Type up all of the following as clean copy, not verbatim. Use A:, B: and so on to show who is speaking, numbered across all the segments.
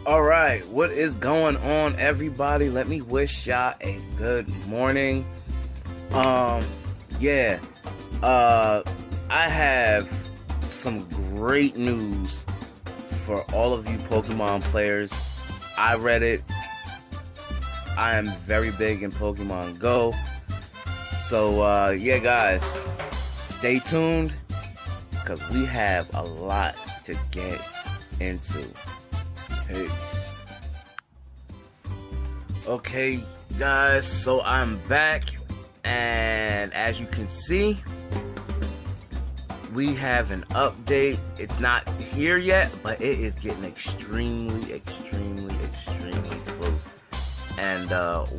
A: Alright, what is going on, everybody? Let me wish y'all a good morning. I have some great news for all of you Pokemon players. I read it. I am very big in Pokemon Go. So, guys, stay tuned, because we have a lot to get into. Peace. Okay, guys, so I'm back, and as you can see, we have an update. It's not here yet, but it is getting extremely close. And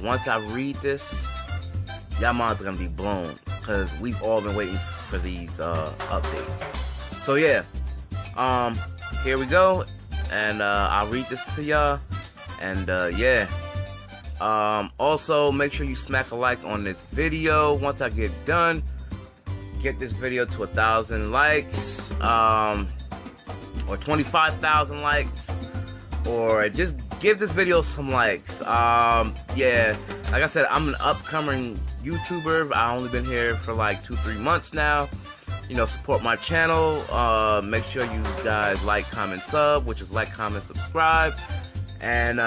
A: once I read this, y'all minds are gonna be blown, because we've all been waiting for these updates. So yeah, here we go. And I'll read this to y'all. And also make sure you smack a like on this video. Once I get done, get this video to 1,000 likes, or 25,000 likes, or just give this video some likes. Like I said, I'm an upcoming YouTuber. I've only been here for like 2-3 months now. You know, support my channel. Make sure you guys like, comment, sub, which is like, comment, subscribe. And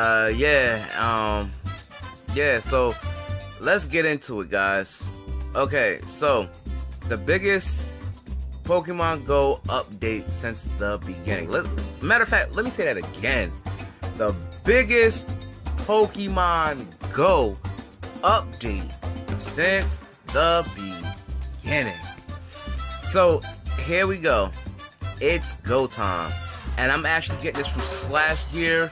A: so let's get into it, guys. Okay, so the biggest Pokemon Go update since the beginning. Matter of fact, let me say that again. The biggest Pokemon Go update since the beginning. So, here we go. It's go time. And I'm actually getting this from Slash Gear.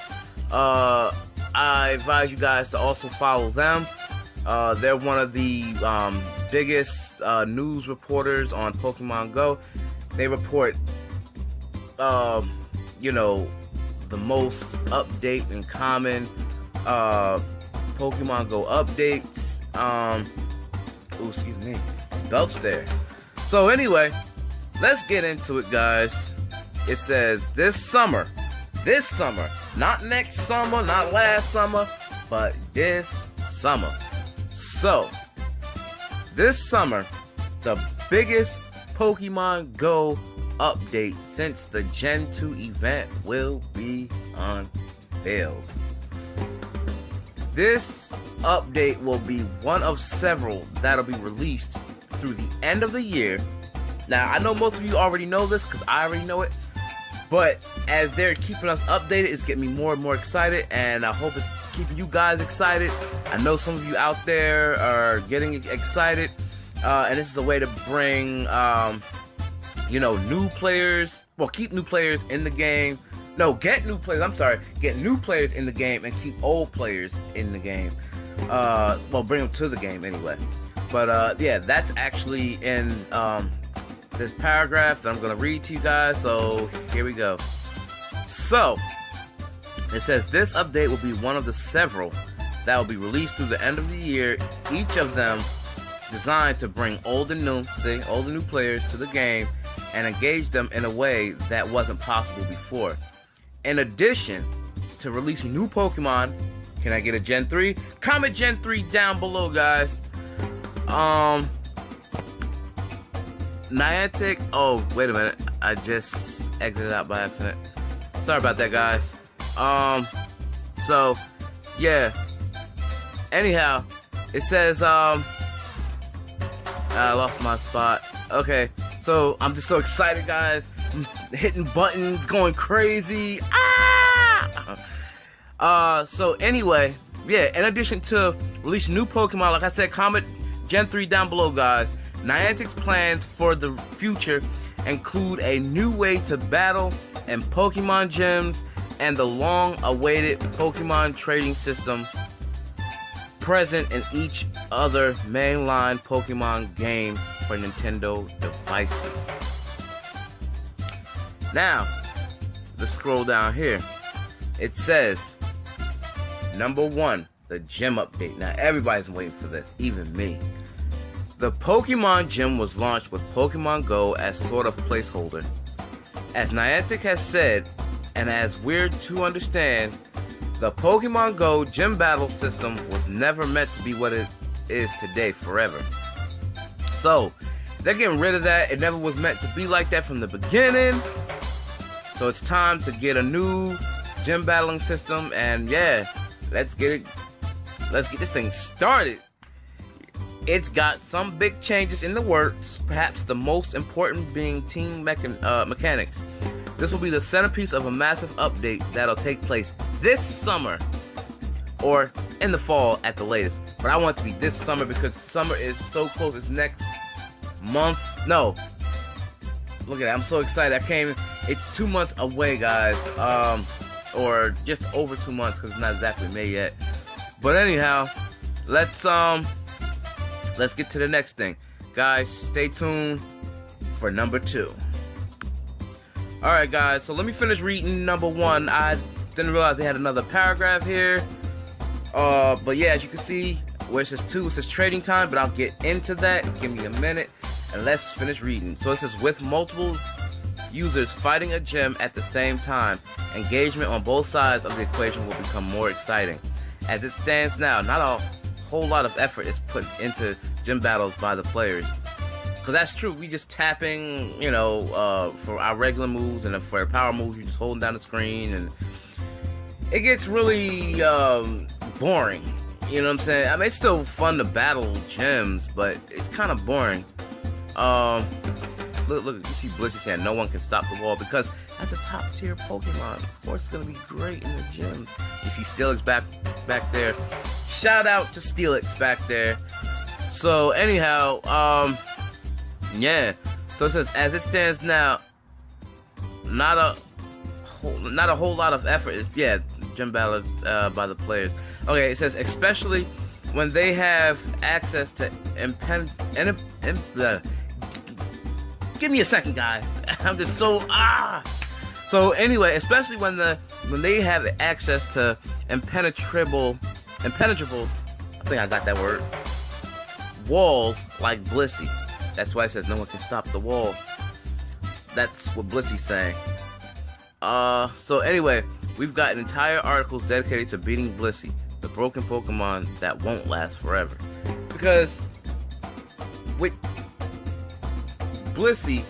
A: I advise you guys to also follow them. They're one of the biggest news reporters on Pokemon Go. They report, the most update and common Pokemon Go updates. Excuse me. Belch there. So anyway, let's get into it, guys. It says this summer, not next summer, not last summer, but this summer. So, this summer, the biggest Pokemon Go update since the Gen 2 event will be unveiled. This update will be one of several that'll be released through the end of the year. Now, I know most of you already know this, because I already know it, but as they're keeping us updated, it's getting me more and more excited, and I hope it's keeping you guys excited. I know some of you out there are getting excited, and this is a way to bring, new players, keep new players in the game. No, get new players in the game and keep old players in the game. Bring them to the game anyway. But, that's actually in this paragraph that I'm going to read to you guys. So, here we go. So, it says, this update will be one of the several that will be released through the end of the year. Each of them designed to bring old and new players to the game and engage them in a way that wasn't possible before. In addition to releasing new Pokemon, can I get a Gen 3? Comment Gen 3 down below, guys. Niantic, oh, wait a minute, I just exited out by accident. Sorry about that, guys. Anyhow, it says, I lost my spot. Okay, so I'm just so excited, guys. I'm hitting buttons, going crazy. So anyway, in addition to releasing new Pokemon, like I said, comment Gen 3 down below, guys. Niantic's plans for the future include a new way to battle and Pokemon gyms, and the long-awaited Pokemon trading system present in each other mainline Pokemon game for Nintendo devices. Now, let's scroll down here. It says, number 1, the gym update. Now, everybody's waiting for this, even me. The Pokemon Gym was launched with Pokemon Go as sort of placeholder. As Niantic has said, and as we're to understand, The Pokemon Go gym battle system was never meant to be what it is today forever. So, they're getting rid of that. It never was meant to be like that from the beginning. So it's time to get a new gym battling system, and yeah, let's get this thing started. It's got some big changes in the works, perhaps the most important being team mechanics. This will be the centerpiece of a massive update that'll take place this summer, or in the fall at the latest. But I want it to be this summer because summer is so close. It's next month. No. Look at that. I'm so excited. It's 2 months away, guys. Or just over 2 months because it's not exactly May yet. But anyhow, let's get to the next thing. Guys, stay tuned for number 2. Alright, guys. So let me finish reading number 1. I didn't realize they had another paragraph here. But yeah, as you can see, where it says 2, it says trading time, but I'll get into that. Give me a minute, and let's finish reading. So it says, with multiple users fighting a gym at the same time, engagement on both sides of the equation will become more exciting. As it stands now, not a whole lot of effort is put into gym battles by the players. Because that's true, we just tapping, for our regular moves, and for our power moves, you're just holding down the screen, and it gets really boring. You know what I'm saying? I mean, it's still fun to battle gyms, but it's kind of boring. Look, you see Blissey saying no one can stop the wall because that's a top tier Pokemon. Of course, it's gonna be great in the gym. You see Steelix back there. Shout out to Steelix back there. So anyhow, yeah. So it says, as it stands now, not a whole lot of effort is gym battle by the players. Okay, it says especially when they have access to give me a second, guys. I'm just so So anyway, especially when they have access to impenetrable. I think I got that word. Walls like Blissey. That's why it says no one can stop the wall. That's what Blissey's saying. So anyway, we've got entire articles dedicated to beating Blissey, the broken Pokemon that won't last forever. Because with Blissey,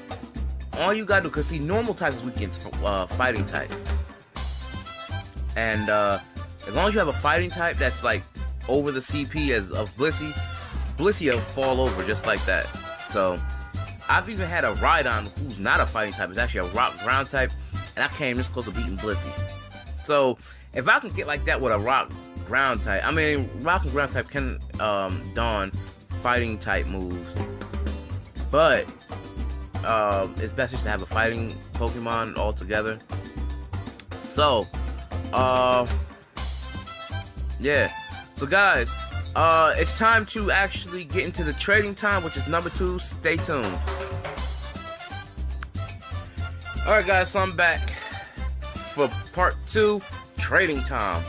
A: all you gotta do, because see, normal types is weak against fighting types. And as long as you have a fighting type that's like over the CP of Blissey will fall over just like that. So I've even had a Rhydon who's not a fighting type, it's actually a rock ground type, and I came this close to beating Blissey. So if I can get like that with a rock ground type, I mean, rock and ground type can don fighting type moves, but it's best just to have a fighting Pokemon altogether. So yeah. So guys, it's time to actually get into the trading time, which is number 2. Stay tuned. Alright guys, so I'm back for part 2, trading time.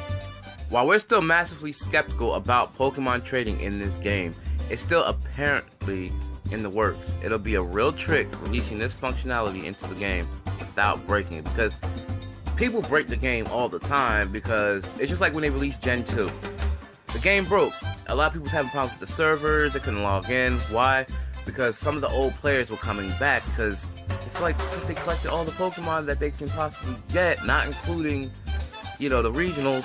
A: While we're still massively skeptical about Pokemon trading in this game, it's still apparently in the works. It'll be a real trick releasing this functionality into the game without breaking it, because people break the game all the time, because it's just like when they released Gen 2. The game broke. A lot of people was having problems with the servers, they couldn't log in. Why? Because some of the old players were coming back, because it's like since they collected all the Pokemon that they can possibly get, not including, the regionals,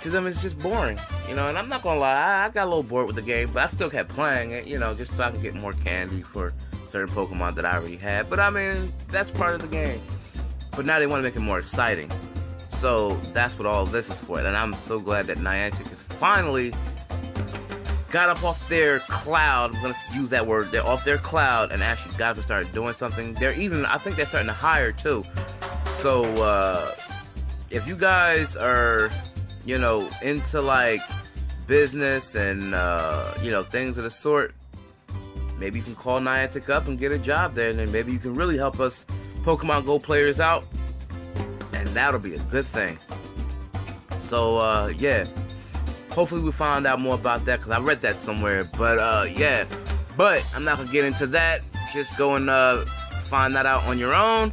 A: to them it's just boring. And I'm not gonna lie, I got a little bored with the game, but I still kept playing it, just so I can get more candy for certain Pokemon that I already had. But I mean, that's part of the game. But now they want to make it more exciting. So that's what all of this is for. And I'm so glad that Niantic has finally got up off their cloud. I'm going to use that word. They're off their cloud and actually got to start doing something. I think they're starting to hire too. So if you guys are, into like business and, things of the sort, maybe you can call Niantic up and get a job there. And then maybe you can really help us Pokemon Go players out, and that'll be a good thing. So yeah, hopefully we find out more about that, because I read that somewhere. But yeah, but I'm not gonna get into that. Just go and find that out on your own.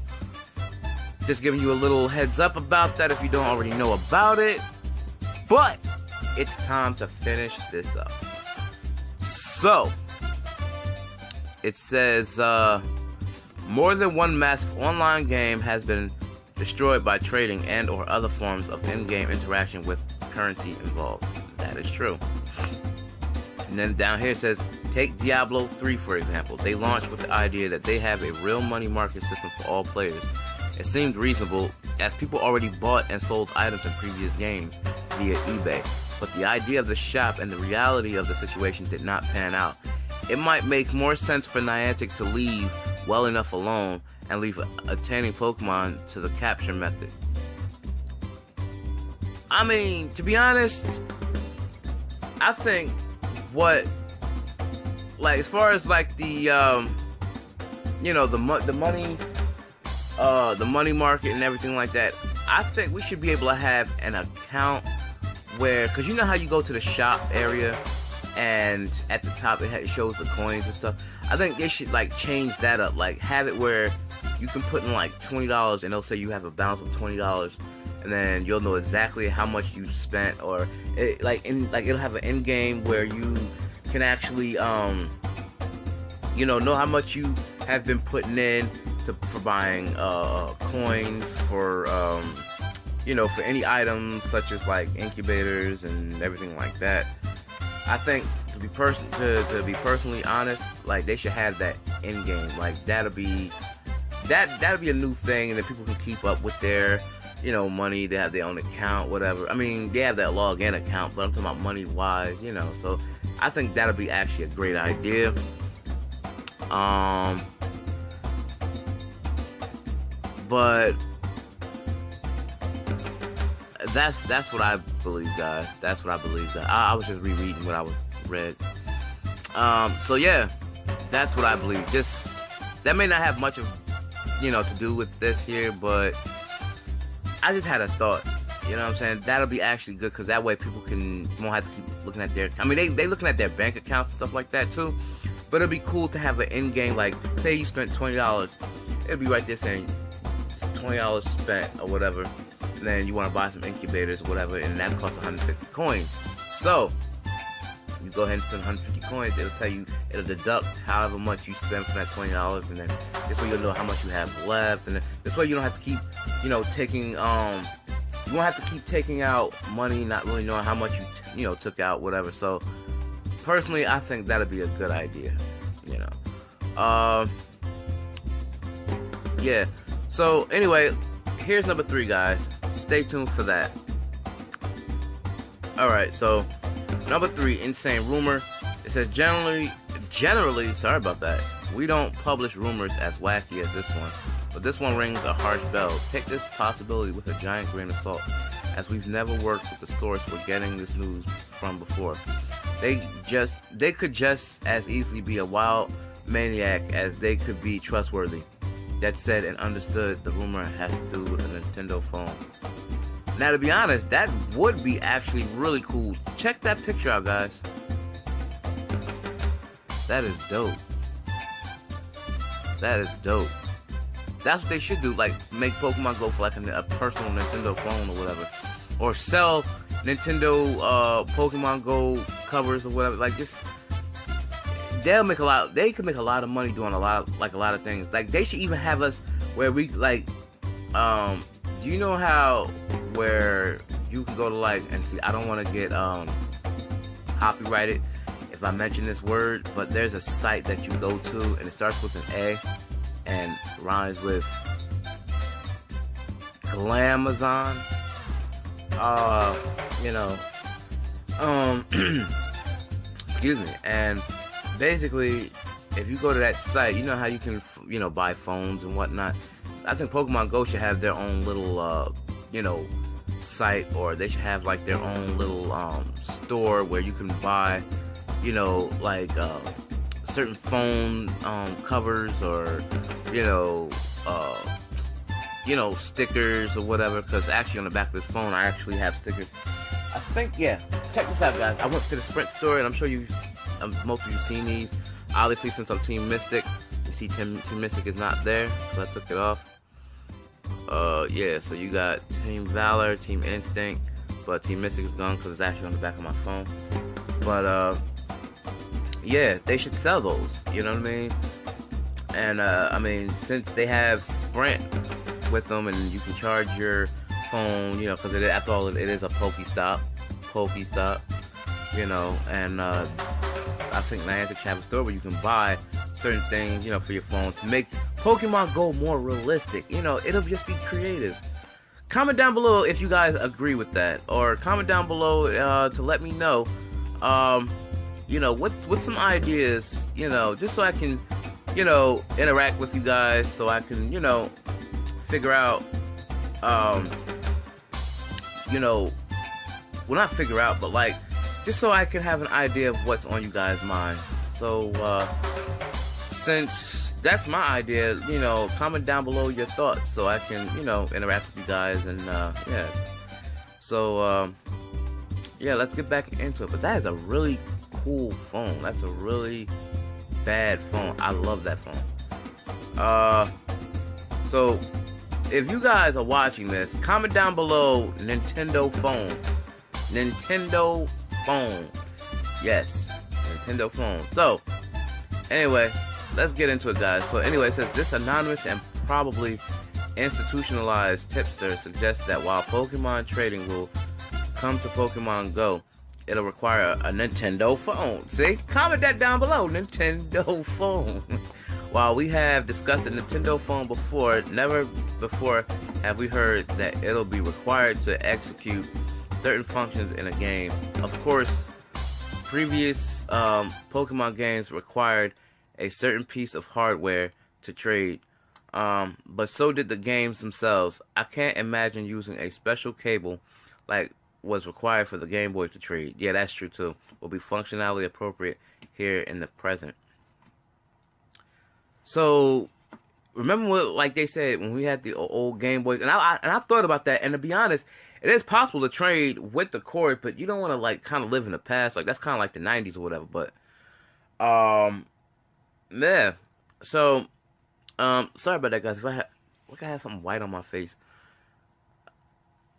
A: Just giving you a little heads up about that if you don't already know about it. But it's time to finish this up. So, it says, more than one massive online game has been destroyed by trading and or other forms of in-game interaction with currency involved. That is true. And then down here it says, take Diablo 3 for example. They launched with the idea that they have a real money market system for all players. It seemed reasonable as people already bought and sold items in previous games via eBay. But the idea of the shop and the reality of the situation did not pan out. It might make more sense for Niantic to leave well enough alone and leave attaining Pokemon to the capture method. I mean, to be honest, I think as far as like the the money market and everything like that, I think we should be able to have an account where, because you know how you go to the shop area and at the top it shows the coins and stuff. I think they should like change that up, like have it where you can put in like $20 and they'll say you have a balance of $20, and then you'll know exactly how much you spent, or it'll have an end game where you can actually know how much you have been putting in for buying coins for for any items such as like incubators and everything like that. I think to be personally honest, like they should have that end game. Like that'll be a new thing, and then people can keep up with their money. They have their own account, whatever. I mean, they have that login account, but I'm talking about money wise, so I think that'll be actually a great idea. But that's what I believe, guys. That's what I believe. I was just rereading what I read. So yeah, that's what I believe. That may not have much of to do with this here, but I just had a thought. You know what I'm saying? That'll be actually good, because that way people won't have to keep looking at their. I mean, they looking at their bank accounts and stuff like that too. But it'll be cool to have an end game. Like, say you spent $20, it'll be right there saying $20 spent or whatever. And then you want to buy some incubators or whatever, and that costs 150 coins. So you go ahead and spend 150 coins. It'll tell you, it'll deduct however much you spend from that $20, and then this way you'll know how much you have left, and then this way you don't have to keep, taking you won't have to keep taking out money, not really knowing how much you took out, whatever. So personally, I think that'd be a good idea. Yeah. So anyway, here's number 3, guys. Stay tuned for that. Alright, so number 3, insane rumor. It says generally, sorry about that, we don't publish rumors as wacky as this one, but this one rings a harsh bell. Take this possibility with a giant grain of salt, as we've never worked with the source we're getting this news from before. They could just as easily be a wild maniac as they could be trustworthy. That said and understood, the rumor has to do with a Nintendo phone. Now, to be honest, that would be actually really cool. Check that picture out, guys. That is dope. That is dope. That's what they should do. Like, make Pokemon Go for like a personal Nintendo phone or whatever. Or sell Nintendo Pokemon Go covers or whatever. Like, just they could make a lot of money doing a lot of things. Like, they should even have us where we like do you know how where you can go to like, and see, I don't want to get copyrighted if I mention this word, but there's a site that you go to and it starts with an A and rhymes with Glamazon. Excuse me. And basically, if you go to that site, you know how you can, buy phones and whatnot. I think Pokemon Go should have their own little, site, or they should have like their own little store where you can buy, certain phone covers, or stickers or whatever. Because actually, on the back of this phone, I actually have stickers. I think, yeah. Check this out, guys. I went to the Sprint store, and I'm sure most of you seen these. Obviously, since I'm Team Mystic, you see Team Mystic is not there, so I took it off. Yeah, so you got Team Valor, Team Instinct, but Team Mystic is gone because it's actually on the back of my phone. But yeah, they should sell those. You know what I mean? And I mean, since they have Sprint with them, and you can charge your phone, you know, because after all, it is a Pokestop, you know, and I think Niantic have a store where you can buy certain things, you know, for your phone to make Pokemon Go more realistic. You know, it'll just be creative. Comment down below if you guys agree with that, or comment down below to let me know, you know, what's some ideas, you know, just so I can, you know, interact with you guys, so I can, you know, figure out, you know, well, not figure out, but like, just so I can have an idea of what's on you guys' minds. So, since that's my idea, you know, comment down below your thoughts so I can, you know, interact with you guys, and, yeah. So, yeah, let's get back into it. But that is a really cool phone. That's a really bad phone. I love that phone. So, if you guys are watching this, comment down below Nintendo phone. Nintendo phone. Yes, Nintendo phone. So, anyway, let's get into it, guys. So, anyway, it says this anonymous and probably institutionalized tipster suggests that while Pokemon trading will come to Pokemon Go, it'll require a Nintendo phone. See? Comment that down below. Nintendo phone. While we have discussed a Nintendo phone before, never before have we heard that it'll be required to execute certain functions in a game. Of course, previous Pokemon games required a certain piece of hardware to trade, but so did the games themselves. I can't imagine using a special cable like was required for the Game Boy to trade. Yeah, that's true too. Will be functionality appropriate here in the present. So, remember what, like they said, when we had the old Game Boys, and I thought about that, and to be honest, it is possible to trade with the cord, but you don't want to, like, kind of live in the past. Like, that's kind of like the 90s or whatever, but, yeah. So, sorry about that, guys. If I had something white on my face.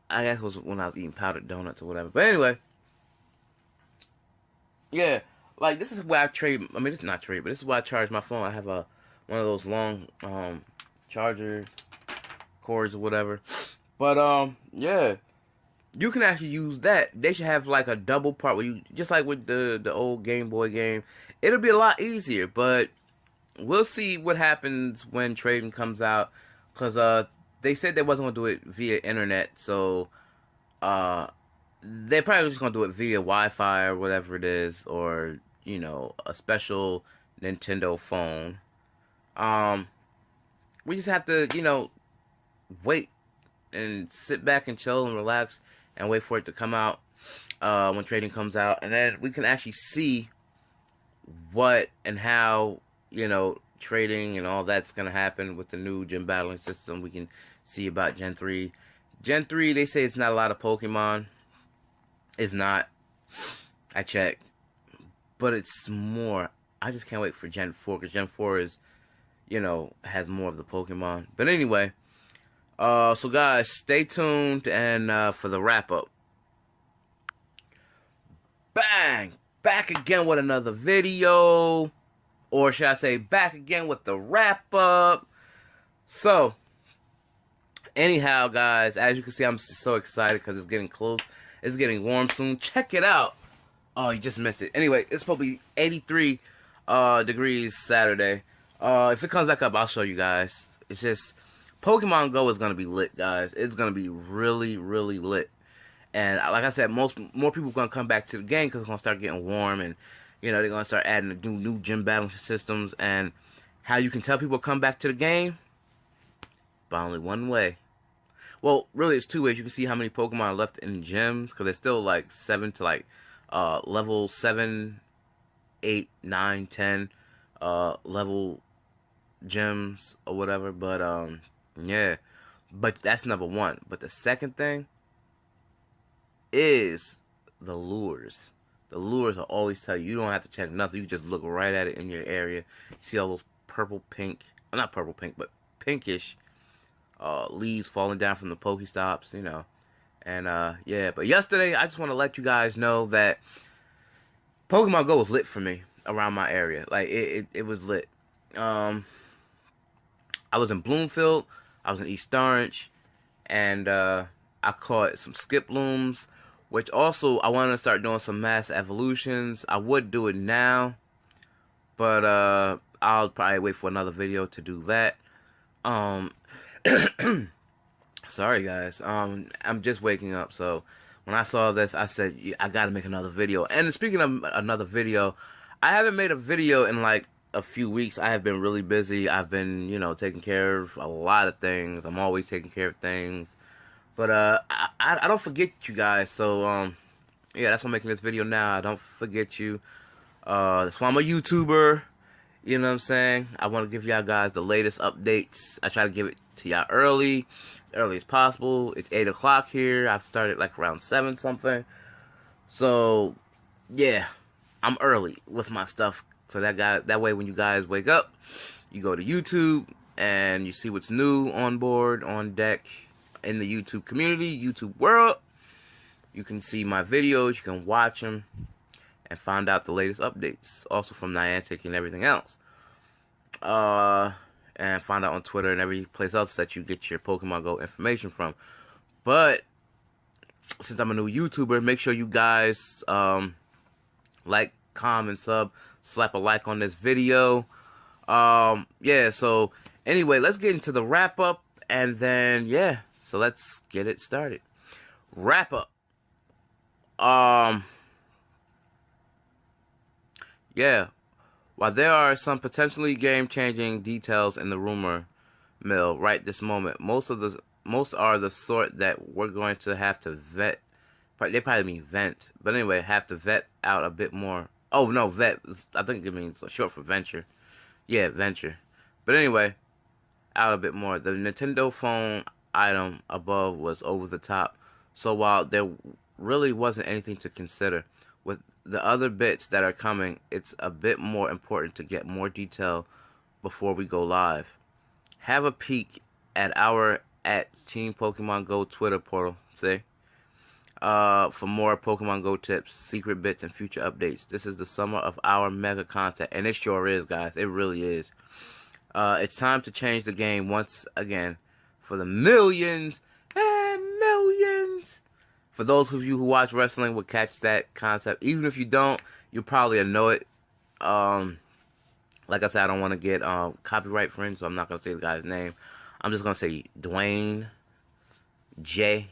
A: I guess it was when I was eating powdered donuts or whatever. But anyway, yeah, like, this is where I trade. I mean, this is not trade, but this is where I charge my phone. I have one of those long charger cords or whatever. But yeah, you can actually use that. They should have like a double part where you, just like with the old Game Boy game, it'll be a lot easier. But we'll see what happens when trading comes out, because they said they wasn't gonna do it via internet, so they're probably just gonna do it via Wi-Fi or whatever it is, or, you know, a special Nintendo phone. We just have to, you know, wait and sit back and chill and relax and wait for it to come out when trading comes out, and then we can actually see what and how, you know, trading and all that's gonna happen with the new gym battling system. We can see about Gen 3. Gen 3, they say it's not a lot of Pokemon. It's not. I checked. But it's more. I just can't wait for Gen 4, because Gen 4 is, you know, has more of the Pokemon. But anyway, so guys, stay tuned, and for the wrap-up. Bang! Back again with another video. Or should I say, back again with the wrap-up. So, anyhow, guys, as you can see, I'm so excited because it's getting close. It's getting warm soon. Check it out. Oh, you just missed it. Anyway, it's supposed to be 83 degrees Saturday. If it comes back up, I'll show you guys. It's just, Pokemon Go is going to be lit, guys. It's going to be really, really lit. And like I said, more people are going to come back to the game because it's going to start getting warm, and, you know, they're going to start adding the new gym battling systems. And how you can tell people come back to the game? By only one way. Well, really, it's two ways. You can see how many Pokemon are left in gyms, because there's still like 7 to like level 7, 8, 9, 10 level gyms or whatever. But yeah, but that's number one. But the second thing is the lures. The lures will always tell you. You don't have to check nothing. You just look right at it in your area. You see all those purple, pink, well, not purple, pink, but pinkish leaves falling down from the Pokestops, you know. And yeah, but yesterday I just want to let you guys know that Pokemon Go was lit for me around my area. Like it was lit. I was in Bloomfield, I was in East Orange, and I caught some Skiplooms, which also I want to start doing some mass evolutions. I would do it now, but I'll probably wait for another video to do that. Sorry guys, I'm just waking up, so when I saw this, I said, I gotta make another video. And speaking of another video, I haven't made a video in like a few weeks. I have been really busy. I've been, you know, taking care of a lot of things. I'm always taking care of things. But I don't forget you guys, so yeah, that's why I'm making this video now. I don't forget you. That's why I'm a YouTuber. You know what I'm saying? I want to give y'all guys the latest updates. I try to give it to y'all early as possible. It's 8 o'clock here. I've started like around 7 something. So yeah, I'm early with my stuff. So that way when you guys wake up, you go to YouTube and you see what's new on board, on deck, in the YouTube community, YouTube world. You can see my videos, you can watch them, and find out the latest updates. Also from Niantic and everything else. And find out on Twitter and every place else that you get your Pokemon Go information from. But since I'm a new YouTuber, make sure you guys like, comment, sub, slap a like on this video. Yeah, so anyway, let's get into the wrap up, and then yeah, so let's get it started. Wrap up. Yeah. While there are some potentially game-changing details in the rumor mill right this moment, most are the sort that we're going to have to vet. They probably mean vent, but anyway, have to vet out a bit more. Oh no, vet. I think it means short for venture. Yeah, venture. But anyway, out a bit more. The Nintendo phone item above was over the top, so while there really wasn't anything to consider, with the other bits that are coming, it's a bit more important to get more detail before we go live. Have a peek at our Team Pokemon Go Twitter portal, for more Pokemon Go tips, secret bits, and future updates. This is the summer of our mega content, and it sure is, guys. It really is. It's time to change the game once again for the millions and millions. For those of you who watch wrestling will catch that concept. Even if you don't, you probably know it. Like I said, I don't want to get copyright infringed, so I'm not going to say the guy's name. I'm just going to say Dwayne J.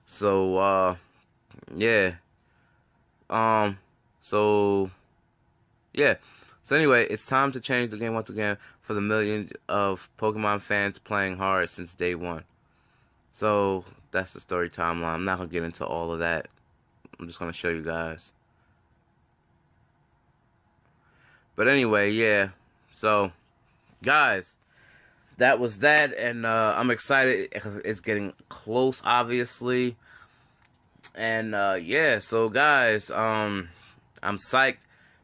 A: So, yeah. So, yeah. So anyway, it's time to change the game once again for the millions of Pokemon fans playing hard since day one. So that's the story timeline. I'm not going to get into all of that. I'm just going to show you guys. But anyway, yeah. So, guys, that was that. And I'm excited because it's getting close, obviously. And yeah, so guys, I'm psyched.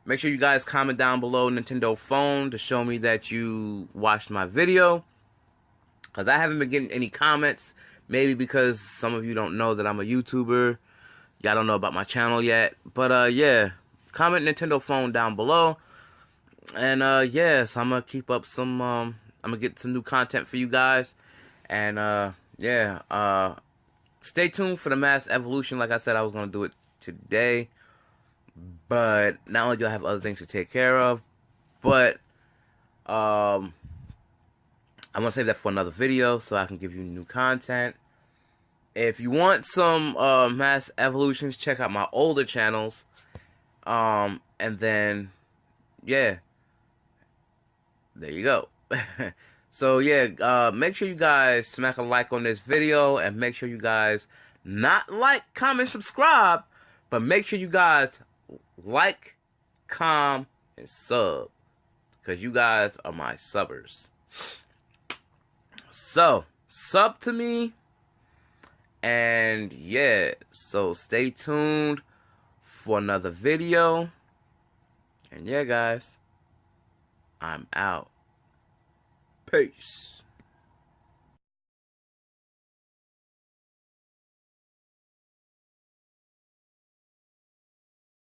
A: Make sure you guys comment down below Nintendo phone to show me that you watched my video. Because I haven't been getting any comments. Maybe because some of you don't know that I'm a YouTuber. Y'all don't know about my channel yet. But, yeah. Comment Nintendo phone down below. And, yes, I'm going to keep up some, I'm going to get some new content for you guys. And, yeah. Stay tuned for the mass evolution. Like I said, I was going to do it today. But not only do I have other things to take care of. But, I'm going to save that for another video so I can give you new content. If you want some mass evolutions, check out my older channels. And then, yeah. There you go. So, yeah, make sure you guys smack a like on this video. And make sure you guys not like, comment, subscribe. But make sure you guys like, comment, and sub. Because you guys are my subbers. So, sub to me. And yeah, so stay tuned for another video. And yeah, guys, I'm out. Peace.